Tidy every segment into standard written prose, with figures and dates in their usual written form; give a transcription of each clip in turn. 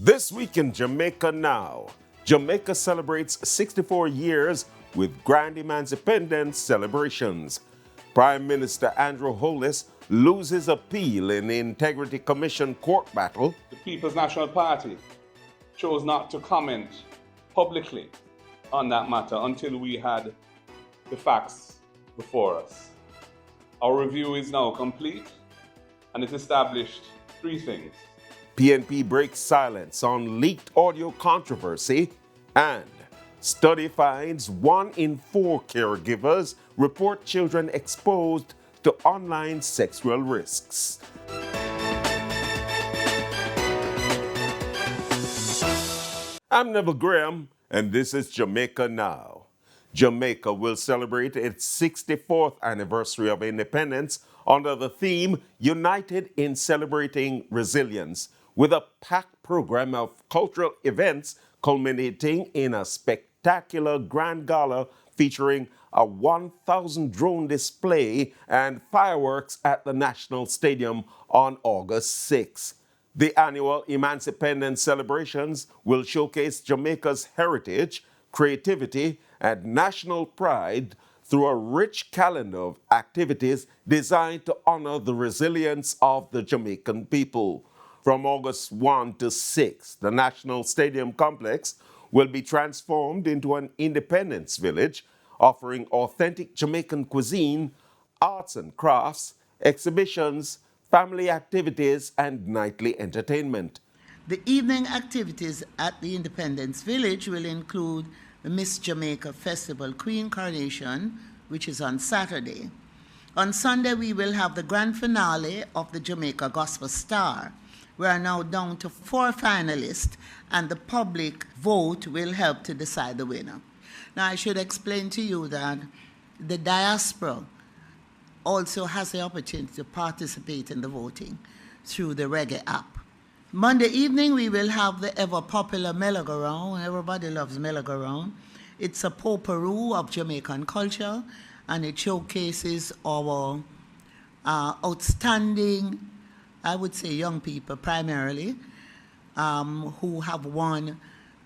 This week in Jamaica Now, Jamaica celebrates 64 years with grand Emancipendence celebrations. Prime Minister Andrew Holness loses appeal in the Integrity Commission court battle. The People's National Party chose not to comment publicly on that matter until we had the facts before us. Our review is now complete, and it established three things. PNP breaks silence on leaked audio controversy, and study finds 1 in 4 caregivers report children exposed to online sexual risks. I'm Neville Graham, and this is Jamaica Now. Jamaica will celebrate its 64th anniversary of independence under the theme United in Celebrating Resilience, with a packed program of cultural events culminating in a spectacular grand gala featuring a 1,000 drone display and fireworks at the National Stadium on August 6. The annual Emancipendence celebrations will showcase Jamaica's heritage, creativity, and national pride through a rich calendar of activities designed to honor the resilience of the Jamaican people. From August 1 to 6, the National Stadium complex will be transformed into an independence village, offering authentic Jamaican cuisine, arts and crafts, exhibitions, family activities, and nightly entertainment. The evening activities at the Independence Village will include the Miss Jamaica Festival Queen Coronation, which is on Saturday. On Sunday, we will have the grand finale of the Jamaica Gospel Star. We are now down to 4 finalists, and the public vote will help to decide the winner. Now, I should explain to you that the diaspora also has the opportunity to participate in the voting through the Reggae app. Monday evening, we will have the ever-popular Mellow-go-round. Everybody loves Mellow-go-round. It's a potpourri of Jamaican culture, and it showcases our outstanding, I would say young people primarily, who have won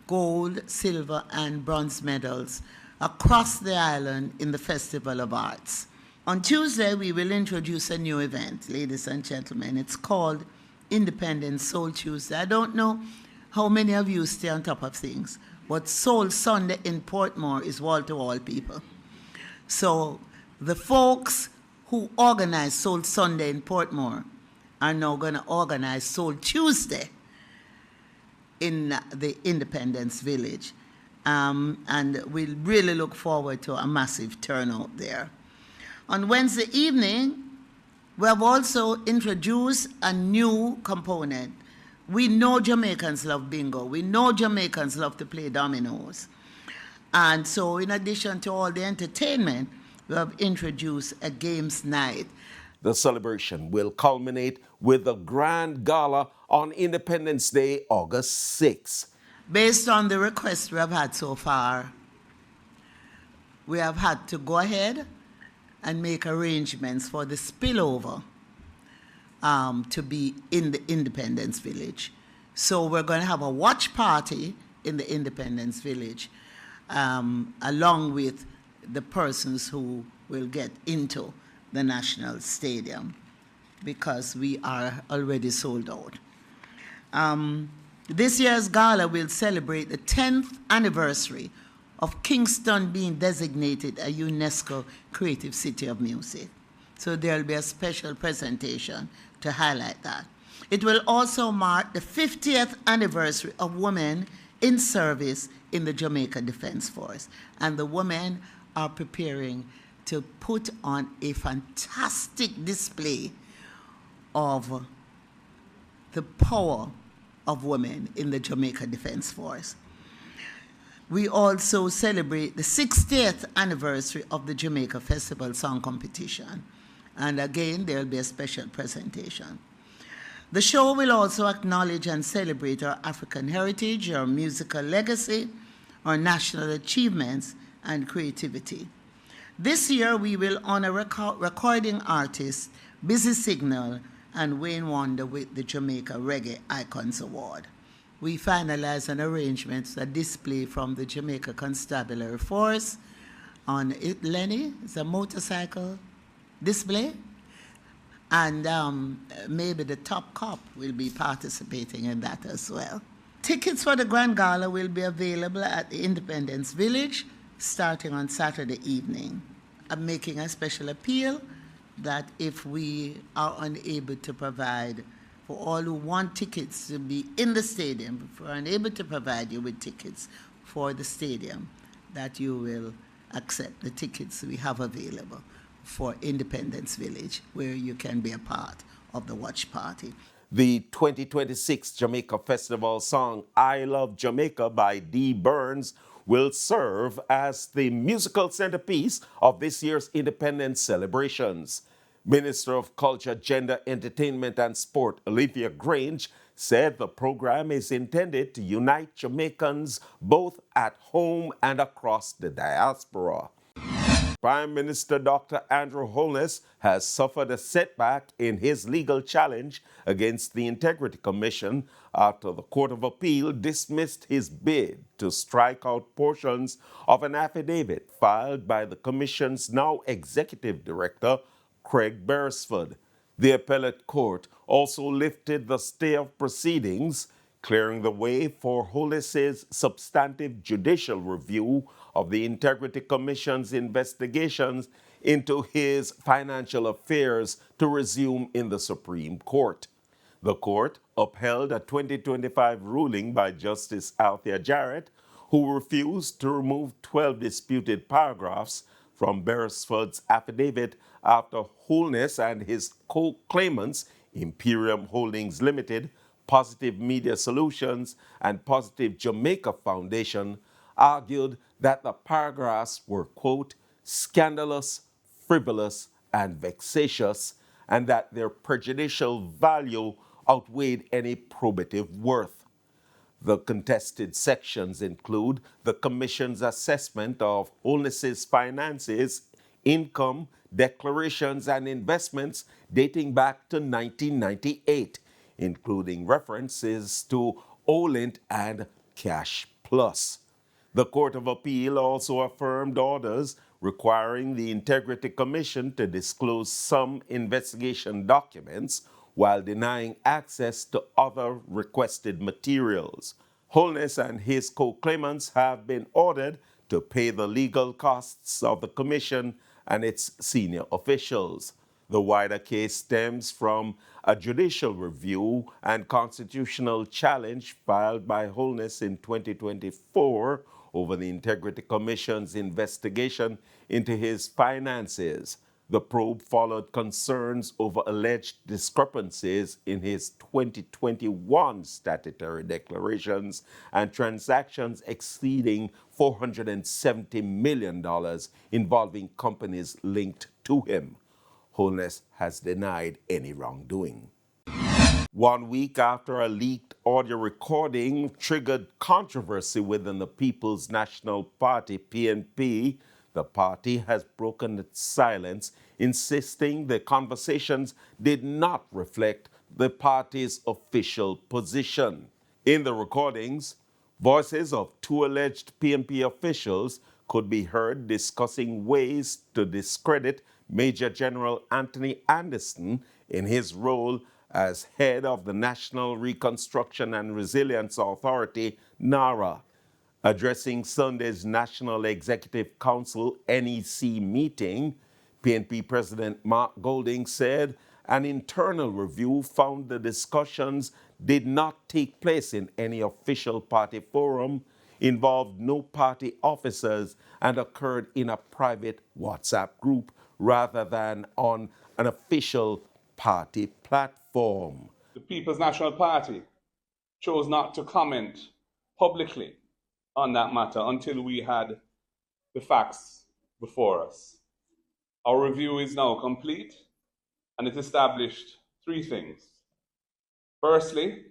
gold, silver, and bronze medals across the island in the Festival of Arts. On Tuesday, we will introduce a new event, ladies and gentlemen. It's called Independence Soul Tuesday. I don't know how many of you stay on top of things, but Soul Sunday in Portmore is wall-to-wall people. So the folks who organize Soul Sunday in Portmore are now going to organize Soul Tuesday in the Independence Village. And we really look forward to a massive turnout there. On Wednesday evening, we have also introduced a new component. We know Jamaicans love bingo. We know Jamaicans love to play dominoes. And so in addition to all the entertainment, we have introduced a games night. The celebration will culminate with a grand gala on Independence Day, August 6. Based on the requests we have had so far, we have had to go ahead and make arrangements for the spillover to be in the Independence Village. So we're going to have a watch party in the Independence Village, along with the persons who will get into the National Stadium, because we are already sold out. This year's gala will celebrate the 10th anniversary of Kingston being designated a UNESCO Creative City of Music. So there will be a special presentation to highlight that. It will also mark the 50th anniversary of women in service in the Jamaica Defense Force. And the women are preparing to put on a fantastic display of the power of women in the Jamaica Defense Force. We also celebrate the 60th anniversary of the Jamaica Festival Song Competition. And again, there will be a special presentation. The show will also acknowledge and celebrate our African heritage, our musical legacy, our national achievements, and creativity. This year, we will honor recording artist Busy Signal and Wayne Wonder with the Jamaica Reggae Icons Award. we finalized an arrangement, a display from the Jamaica Constabulary Force on it. Lenny, it's a motorcycle display. And maybe the top cop will be participating in that as well. Tickets for the Grand Gala will be available at the Independence Village starting on Saturday evening. I'm making a special appeal that if we are unable to provide for all who want tickets to be in the stadium, if we're unable to provide you with tickets for the stadium, that you will accept the tickets we have available for Independence Village, where you can be a part of the watch party. The 2026 Jamaica Festival song I Love Jamaica by Dee Burns will serve as the musical centerpiece of this year's Independence celebrations. Minister of Culture, Gender, Entertainment and Sport, Olivia Grange, said the program is intended to unite Jamaicans both at home and across the diaspora. Prime Minister Dr. Andrew Holness has suffered a setback in his legal challenge against the Integrity Commission after the Court of Appeal dismissed his bid to strike out portions of an affidavit filed by the Commission's now Executive Director, Craig Beresford. The appellate court also lifted the stay of proceedings, clearing the way for Holness's substantive judicial review of the Integrity Commission's investigations into his financial affairs to resume in the Supreme Court. The court upheld a 2025 ruling by Justice Althea Jarrett, who refused to remove 12 disputed paragraphs from Beresford's affidavit after Holness and his co-claimants, Imperium Holdings Limited, Positive Media Solutions, and Positive Jamaica Foundation, argued that the paragraphs were, quote, scandalous, frivolous, and vexatious, and that their prejudicial value outweighed any probative worth. The contested sections include the Commission's assessment of Holness's finances, income, declarations, and investments dating back to 1998, including references to Olint and Cash Plus. The Court of Appeal also affirmed orders requiring the Integrity Commission to disclose some investigation documents while denying access to other requested materials. Holness and his co-claimants have been ordered to pay the legal costs of the Commission and its senior officials. The wider case stems from a judicial review and constitutional challenge filed by Holness in 2024 over the Integrity Commission's investigation into his finances. The probe followed concerns over alleged discrepancies in his 2021 statutory declarations and transactions exceeding $470 million involving companies linked to him. Holness has denied any wrongdoing. 1 week after a leaked audio recording triggered controversy within the People's National Party, PNP, the party has broken its silence, insisting the conversations did not reflect the party's official position. In the recordings, voices of two alleged PNP officials could be heard discussing ways to discredit Major General Anthony Anderson in his role as head of the National Reconstruction and Resilience Authority, NARA. Addressing Sunday's National Executive Council NEC meeting, PNP President Mark Golding said an internal review found the discussions did not take place in any official party forum, involved no party officers, and occurred in a private WhatsApp group rather than on an official party platform. The People's National Party chose not to comment publicly on that matter until we had the facts before us. Our review is now complete, and it established three things. Firstly,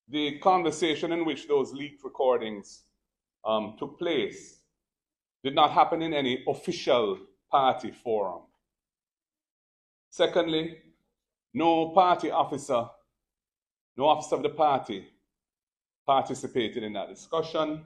the conversation in which those leaked recordings took place did not happen in any official party forum. Secondly, no party officer, no officer of the party participated in that discussion.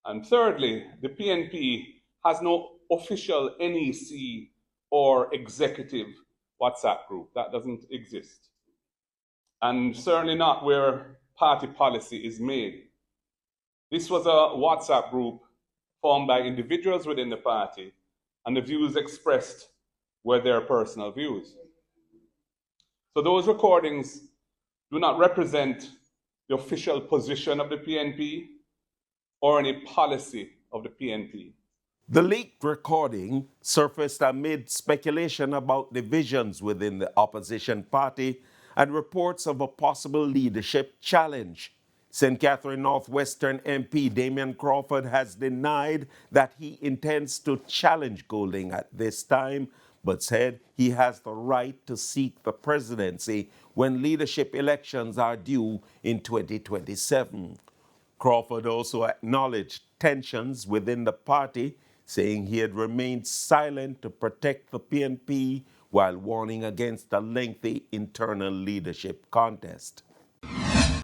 And thirdly, the PNP has no official NEC or executive WhatsApp group. That doesn't exist. And certainly not where party policy is made. This was a WhatsApp group formed by individuals within the party, and the views expressed were their personal views. So those recordings do not represent the official position of the PNP or any policy of the PNP. The leaked recording surfaced amid speculation about divisions within the opposition party and reports of a possible leadership challenge. St. Catherine Northwestern MP Damian Crawford has denied that he intends to challenge Golding at this time, but said he has the right to seek the presidency when leadership elections are due in 2027. Crawford also acknowledged tensions within the party, saying he had remained silent to protect the PNP while warning against a lengthy internal leadership contest.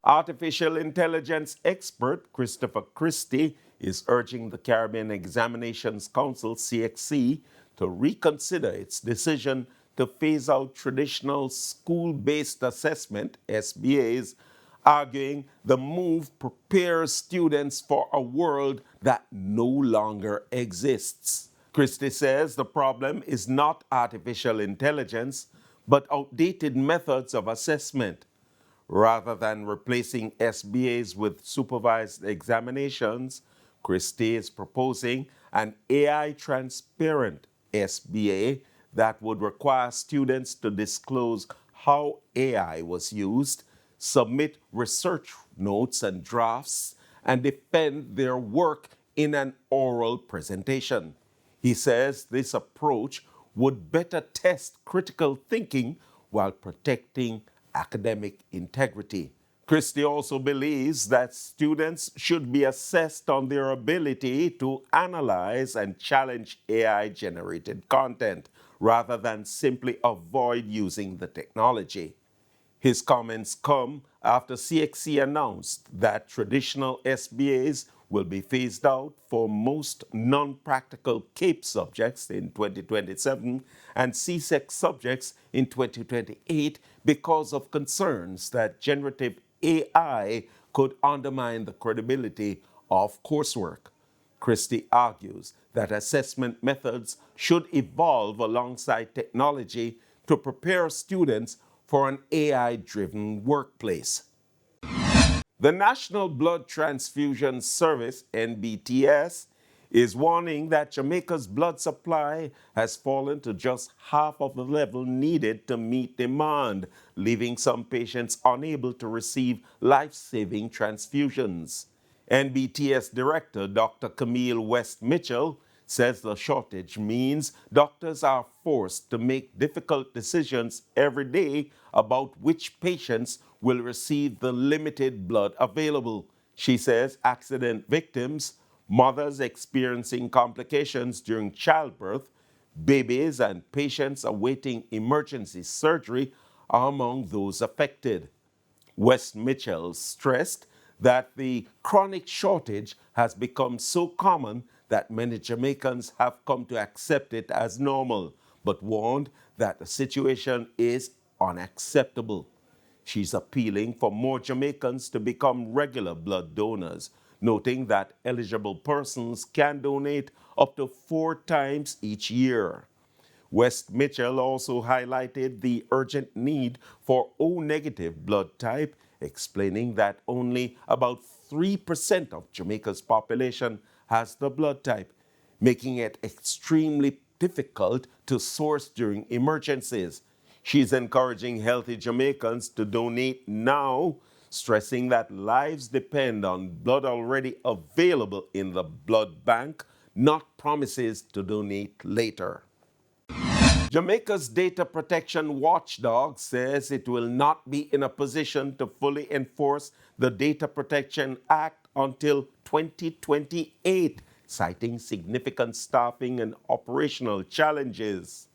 Artificial intelligence expert Christopher Christie is urging the Caribbean Examinations Council, CXC, to reconsider its decision to phase out traditional school-based assessment, SBAs, arguing the move prepares students for a world that no longer exists. Christie says the problem is not artificial intelligence, but outdated methods of assessment. Rather than replacing SBAs with supervised examinations, Christie is proposing an AI transparent SBA that would require students to disclose how AI was used, submit research notes and drafts, and defend their work in an oral presentation. He says this approach would better test critical thinking while protecting academic integrity. Christie also believes that students should be assessed on their ability to analyze and challenge AI-generated content rather than simply avoid using the technology. His comments come after CXC announced that traditional SBAs will be phased out for most non-practical CAPE subjects in 2027 and CSEC subjects in 2028 because of concerns that generative AI could undermine the credibility of coursework. Christie argues that assessment methods should evolve alongside technology to prepare students for an AI-driven workplace. The National Blood Transfusion Service, NBTS, is warning that Jamaica's blood supply has fallen to just half of the level needed to meet demand, leaving some patients unable to receive life-saving transfusions. NBTS Director Dr. Camille West Mitchell says the shortage means doctors are forced to make difficult decisions every day about which patients will receive the limited blood available. She says accident victims, mothers experiencing complications during childbirth, babies, and patients awaiting emergency surgery are among those affected. West Mitchell stressed that the chronic shortage has become so common that many Jamaicans have come to accept it as normal, but warned that the situation is unacceptable. She's appealing for more Jamaicans to become regular blood donors, noting that eligible persons can donate up to 4 times each year. West Mitchell also highlighted the urgent need for O-negative blood type, explaining that only about 3% of Jamaica's population has the blood type, making it extremely difficult to source during emergencies. She's encouraging healthy Jamaicans to donate now, stressing that lives depend on blood already available in the blood bank, not promises to donate later. Jamaica's data protection watchdog says it will not be in a position to fully enforce the Data Protection Act until 2028, citing significant staffing and operational challenges.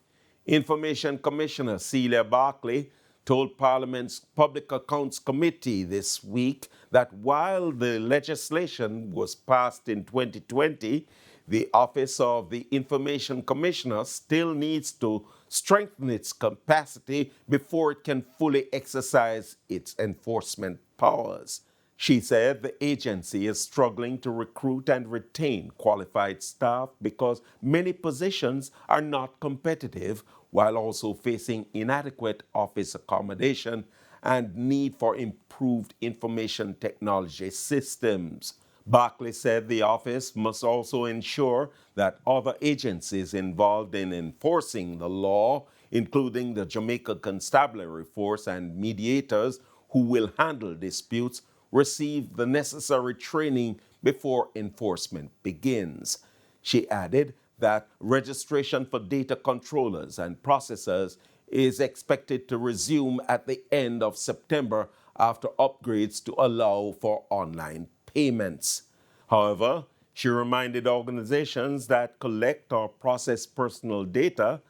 Information Commissioner Celia Barkley told Parliament's Public Accounts Committee this week that while the legislation was passed in 2020, the Office of the Information Commissioner still needs to strengthen its capacity before it can fully exercise its enforcement powers. She said the agency is struggling to recruit and retain qualified staff because many positions are not competitive, while also facing inadequate office accommodation and need for improved information technology systems. Barclay said the office must also ensure that other agencies involved in enforcing the law, including the Jamaica Constabulary Force and mediators who will handle disputes, receive the necessary training before enforcement begins. She added that registration for data controllers and processors is expected to resume at the end of September after upgrades to allow for online payments. However, she reminded organizations that collect or process personal data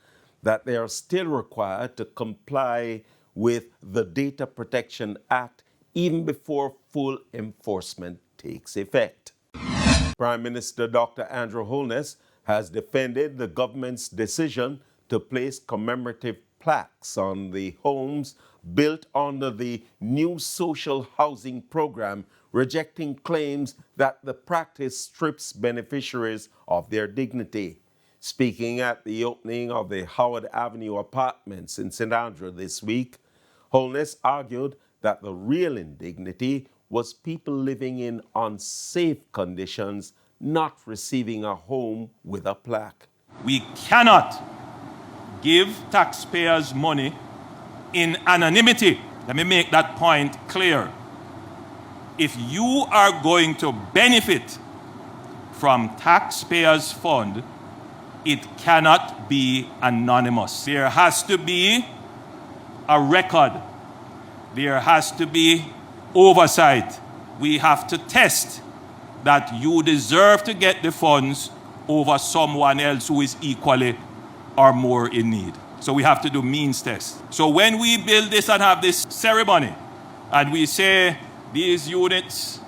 that they are still required to comply with the Data Protection Act even before full enforcement takes effect. Prime Minister Dr. Andrew Holness has defended the government's decision to place commemorative plaques on the homes built under the new social housing program, rejecting claims that the practice strips beneficiaries of their dignity. Speaking at the opening of the Howard Avenue apartments in St. Andrew this week, Holness argued that the real indignity was people living in unsafe conditions not receiving a home with a plaque. We cannot give taxpayers money in anonymity. Let me make that point clear. If you are going to benefit from taxpayers' fund, it cannot be anonymous. There has to be a record. There has to be oversight. We have to test that you deserve to get the funds over someone else who is equally or more in need. So we have to do means test. So when we build this and have this ceremony, and we say these units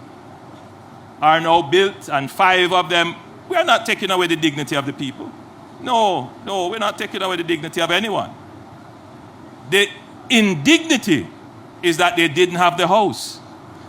are now built and 5 of them, we are not taking away the dignity of the people. No, we're not taking away the dignity of anyone. The indignity is that they didn't have the house.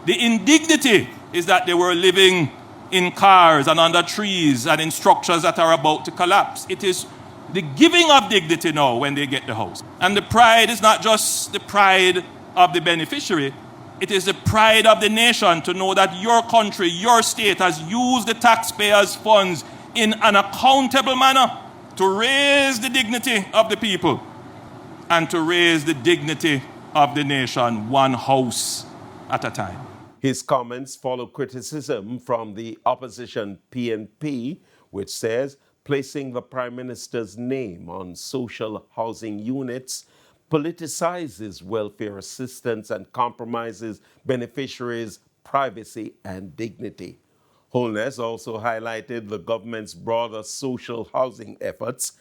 The indignity is that they were living in cars and under trees and in structures that are about to collapse. It is the giving of dignity now when they get the house. And the pride is not just the pride of the beneficiary, it is the pride of the nation to know that your country, your state has used the taxpayers' funds in an accountable manner to raise the dignity of the people and to raise the dignity of the nation, one house at a time. His comments follow criticism from the opposition PNP, which says placing the Prime Minister's name on social housing units politicizes welfare assistance and compromises beneficiaries' privacy and dignity. Holness also highlighted the government's broader social housing efforts,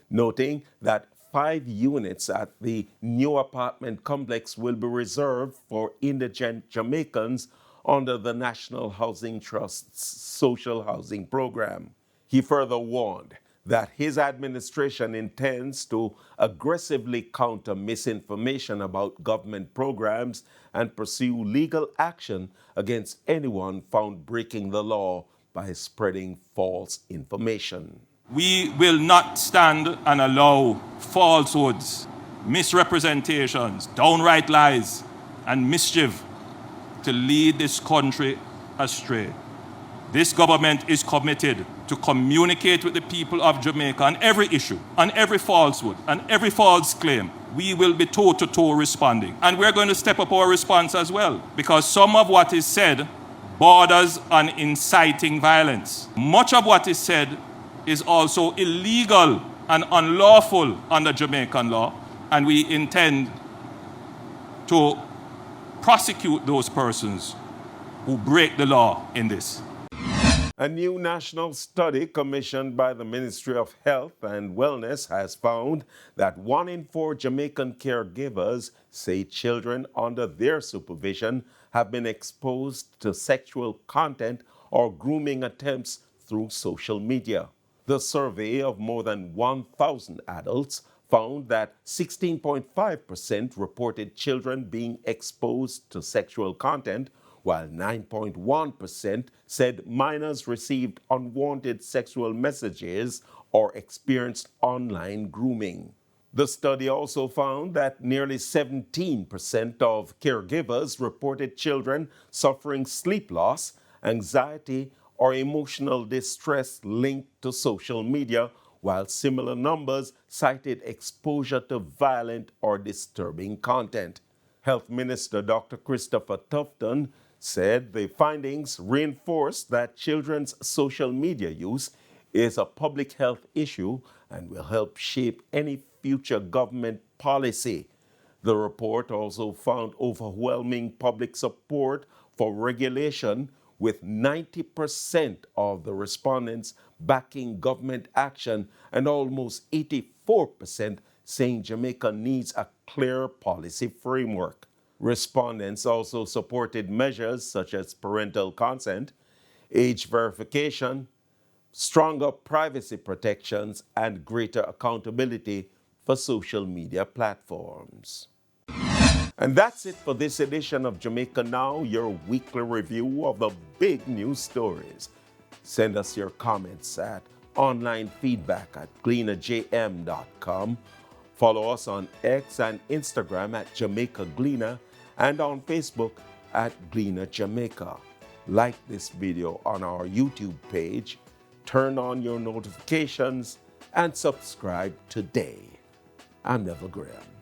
noting that 5 units at the new apartment complex will be reserved for indigent Jamaicans under the National Housing Trust's social housing program. He further warned that his administration intends to aggressively counter misinformation about government programs and pursue legal action against anyone found breaking the law by spreading false information. We will not stand and allow falsehoods, misrepresentations, downright lies, and mischief to lead this country astray. This government is committed to communicate with the people of Jamaica on every issue, on every falsehood, on every false claim. We will be toe-to-toe responding. And we're going to step up our response as well, because some of what is said borders on inciting violence. Much of what is said is also illegal and unlawful under Jamaican law, and we intend to prosecute those persons who break the law in this. A new national study commissioned by the Ministry of Health and Wellness has found that 1 in 4 Jamaican caregivers say children under their supervision have been exposed to sexual content or grooming attempts through social media. The survey of more than 1,000 adults found that 16.5% reported children being exposed to sexual content, while 9.1% said minors received unwanted sexual messages or experienced online grooming. The study also found that nearly 17% of caregivers reported children suffering sleep loss, anxiety, or emotional distress linked to social media, while similar numbers cited exposure to violent or disturbing content. Health Minister Dr. Christopher Tufton said the findings reinforce that children's social media use is a public health issue and will help shape any future government policy. The report also found overwhelming public support for regulation, with 90% of the respondents backing government action and almost 84% saying Jamaica needs a clear policy framework. Respondents also supported measures such as parental consent, age verification, stronger privacy protections, and greater accountability for social media platforms. And that's it for this edition of Jamaica Now, your weekly review of the big news stories. Send us your comments at onlinefeedback@gleanerjm.com. Follow us on X and Instagram at Jamaica Gleaner and on Facebook at Gleaner Jamaica. Like this video on our YouTube page, turn on your notifications, and subscribe today. I'm Neville Graham.